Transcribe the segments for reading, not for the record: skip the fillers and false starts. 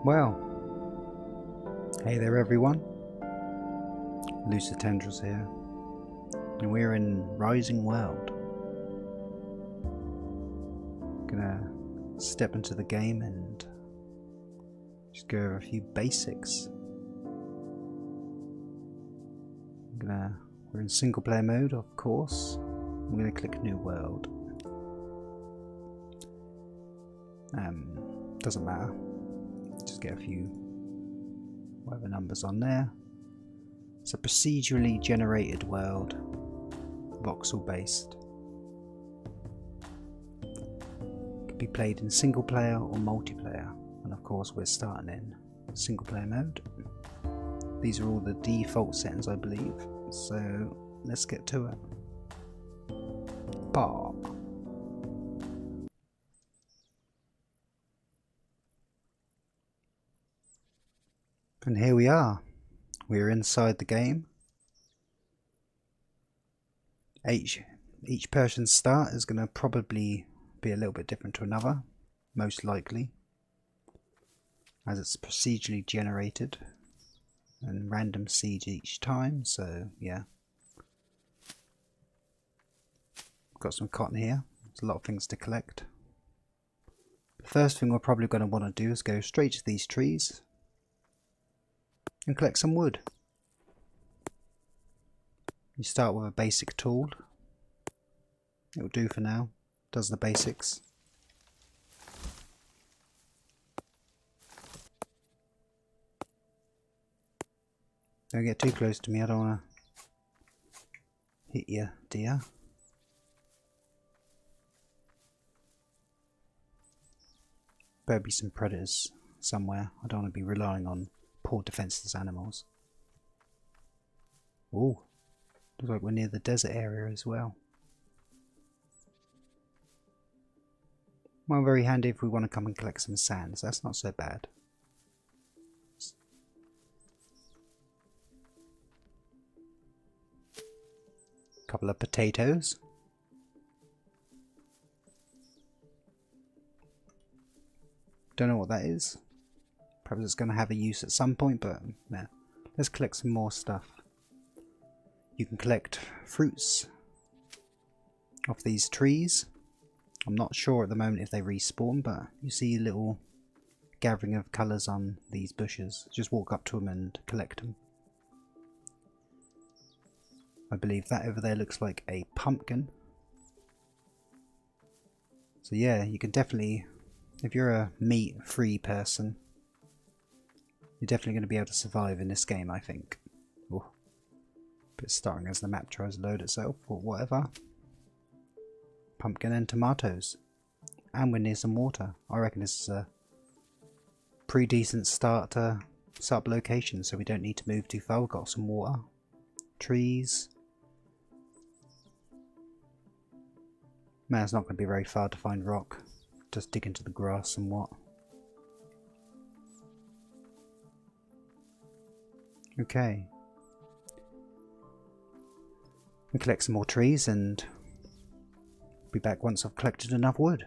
Well, hey there everyone, Lucid Tendrils here, and we're in Rising World. Gonna step into the game and just go over a few basics. We're in single player mode, of course. I'm gonna click New World. Doesn't matter. Just get a few whatever numbers on there. It's a procedurally generated world, voxel based. Can be played in single player or multiplayer, and of course we're starting in single player mode. These are all the default settings, I believe, so let's get to it. Bar. And here we are. We're inside the game. Each person's start is going to probably be a little bit different to another, most likely, as it's procedurally generated and random seed each time. So yeah, got some cotton here. There's a lot of things to collect. The first thing we're probably going to want to do is go straight to these trees and collect some wood. You start with a basic tool. It'll do for now. Does the basics. Don't get too close to me, I don't want to hit you, dear. Better be some predators somewhere. I don't want to be relying on poor defenseless animals. Ooh, looks like we're near the desert area as well. Well, very handy if we want to come and collect some sand, so that's not so bad. Couple of potatoes. Don't know what that is. Perhaps it's going to have a use at some point, but no. Let's collect some more stuff. You can collect fruits off these trees. I'm not sure at the moment if they respawn, but you see a little gathering of colours on these bushes. Just walk up to them and collect them. I believe that over there looks like a pumpkin. So yeah, you can definitely, if you're a meat-free person, you're definitely going to be able to survive in this game, I think. Oh, bit starting as the map tries to load itself, or whatever. Pumpkin and tomatoes. And we're near some water. I reckon this is a pretty decent start location, so we don't need to move too far. We've got some water. Trees. Man, it's not going to be very far to find rock. Just dig into the grass somewhat. Okay. We collect some more trees and be back once I've collected enough wood.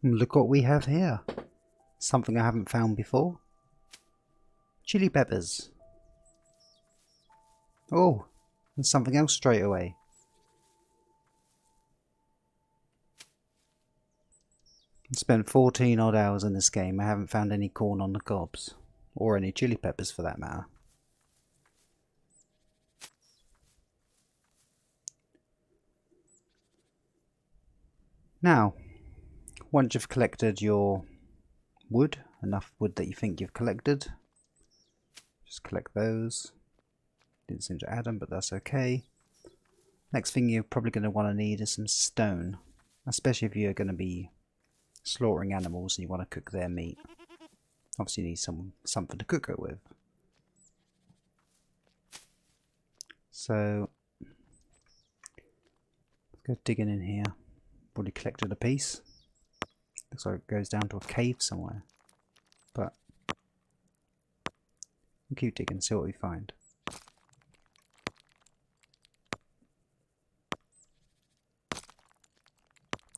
And look what we have here. Something I haven't found before. Chili peppers. Oh, and something else straight away. I spent 14 odd hours in this game. I haven't found any corn on the cobs. Or any chili peppers for that matter. Now, once you've collected your wood, enough wood that you think you've collected, just collect those. Didn't seem to add them, but that's okay. Next thing you're probably going to want to need is some stone, especially if you're going to be slaughtering animals and you want to cook their meat. Obviously you need something to cook it with. So let's go digging in here. Already collected a piece. Looks like it goes down to a cave somewhere. But we'll keep digging, see what we find.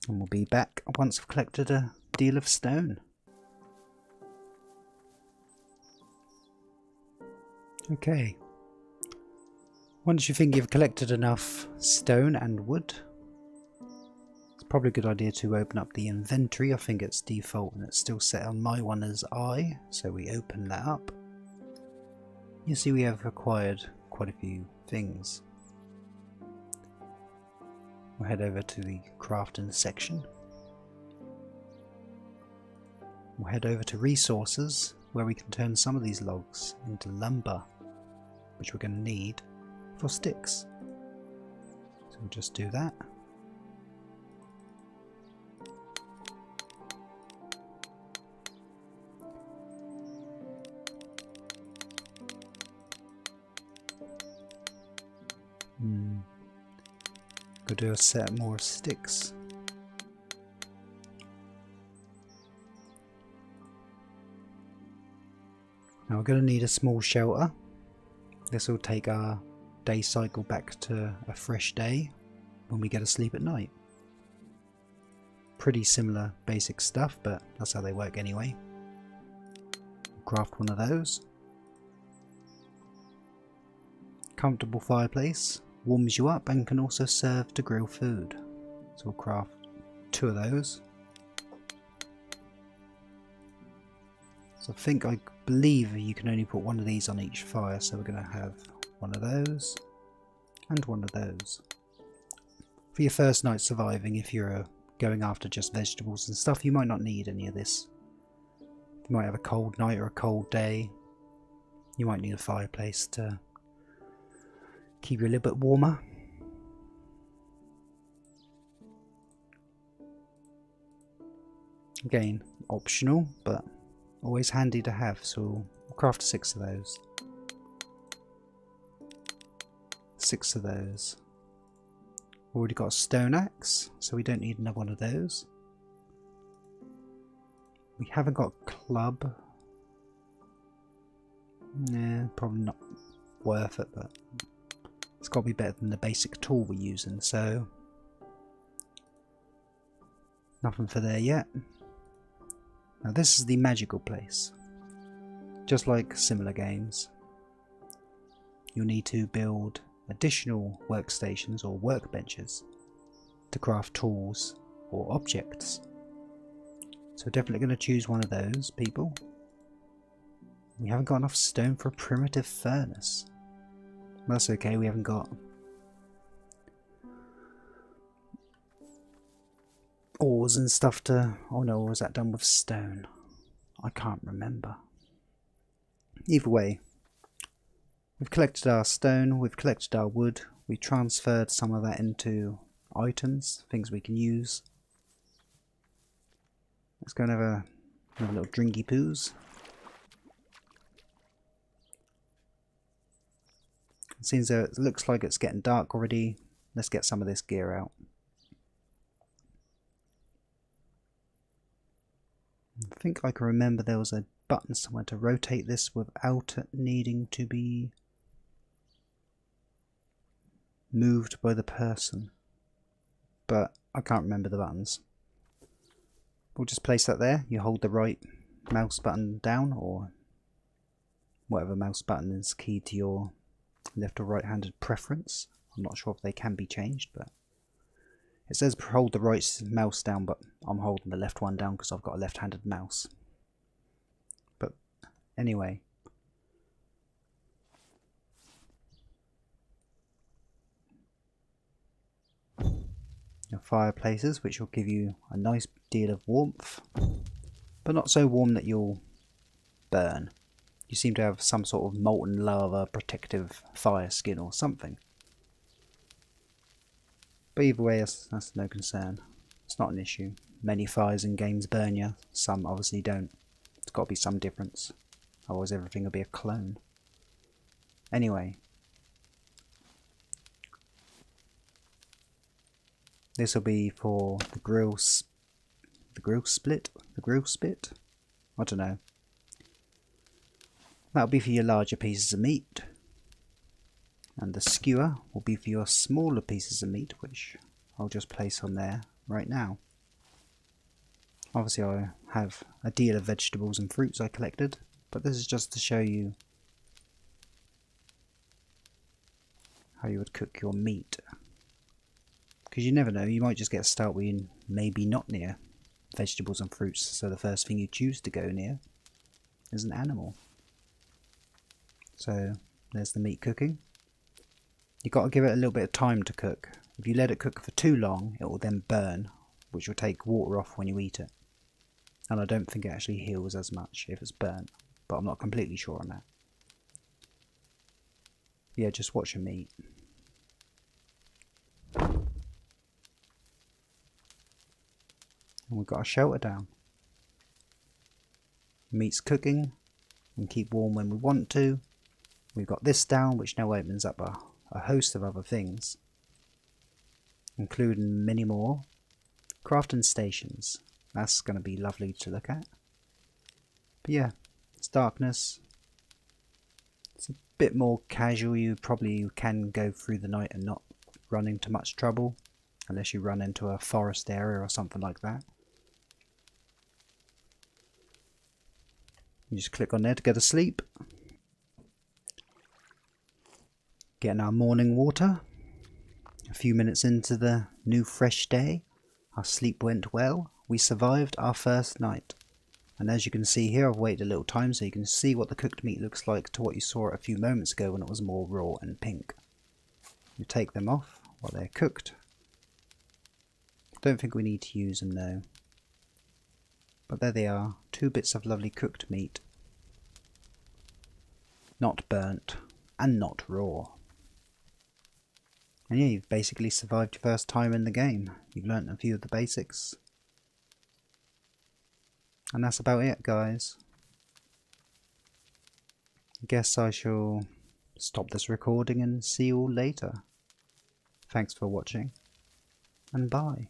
And we'll be back once I've collected a deal of stone. Okay. Once you think you've collected enough stone and wood, it's probably a good idea to open up the inventory. I think it's default and it's still set on my one as I, so we open that up. You see we have acquired quite a few things. We'll head over to the crafting section. We'll head over to resources, where we can turn some of these logs into lumber, which we're going to need for sticks. So we'll just do that. Go do a set more sticks. Now we're going to need a small shelter. This will take our day cycle back to a fresh day when we get to sleep at night. Pretty similar basic stuff, but that's how they work anyway. Craft one of those. Comfortable fireplace, warms you up and can also serve to grill food. So we'll craft 2 of those. So I believe you can only put one of these on each fire, so we're going to have one of those and one of those. For your first night surviving, if you're going after just vegetables and stuff, you might not need any of this. You might have a cold night or a cold day. You might need a fireplace to keep you a little bit warmer. Again, optional, but always handy to have, so we'll craft 6 of those. 6 of those. Already got a stone axe, so we don't need another one of those. We haven't got a club. Nah, probably not worth it, but it's got to be better than the basic tool we're using, so nothing for there yet. Now this is the magical place. Just like similar games, you'll need to build additional workstations or workbenches to craft tools or objects. So definitely going to choose one of those, people. We haven't got enough stone for a primitive furnace. Well, that's okay, we haven't got ores and stuff to... Oh no, or was that done with stone? I can't remember. Either way, we've collected our stone, we've collected our wood, we transferred some of that into items, things we can use. Let's go and have a little drinky poos. It seems it looks like it's getting dark already. Let's get some of this gear out. I think I can remember there was a button somewhere to rotate this without it needing to be moved by the person, but I can't remember the buttons. We'll just place that there. You hold the right mouse button down, or whatever mouse button is key to your left or right handed preference. I'm not sure if they can be changed, but it says hold the right mouse down, but I'm holding the left one down because I've got a left-handed mouse. But anyway, your fireplaces, which will give you a nice deal of warmth, but not so warm that you'll burn. You seem to have some sort of molten lava protective fire skin or something. But either way, that's no concern. It's not an issue. Many fires in games burn you, some obviously don't. There's got to be some difference, otherwise everything will be a clone. Anyway, this will be for the grill spit. I don't know. That'll be for your larger pieces of meat. And the skewer will be for your smaller pieces of meat, which I'll just place on there right now. Obviously I have a deal of vegetables and fruits I collected, but this is just to show you how you would cook your meat. Because you never know, you might just get a start where you're maybe not near vegetables and fruits, so the first thing you choose to go near is an animal. So there's the meat cooking. You've got to give it a little bit of time to cook. If you let it cook for too long, it will then burn, which will take water off when you eat it. And I don't think it actually heals as much if it's burnt, but I'm not completely sure on that. Yeah, just watch your meat. And we've got our shelter down. Meat's cooking, and keep warm when we want to. We've got this down, which now opens up a host of other things, including many more crafting stations. That's going to be lovely to look at. But yeah, it's darkness. It's a bit more casual. You probably can go through the night and not run into much trouble, unless you run into a forest area or something like that. You just click on there to go to sleep. Getting our morning water. A few minutes into the new fresh day, our sleep went well. We survived our first night. And as you can see here, I've waited a little time so you can see what the cooked meat looks like to what you saw a few moments ago when it was more raw and pink. You take them off while they're cooked. Don't think we need to use them though. But there they are, 2 bits of lovely cooked meat. Not burnt and not raw. And yeah, you've basically survived your first time in the game. You've learnt a few of the basics. And that's about it, guys. I guess I shall stop this recording and see you all later. Thanks for watching, and bye.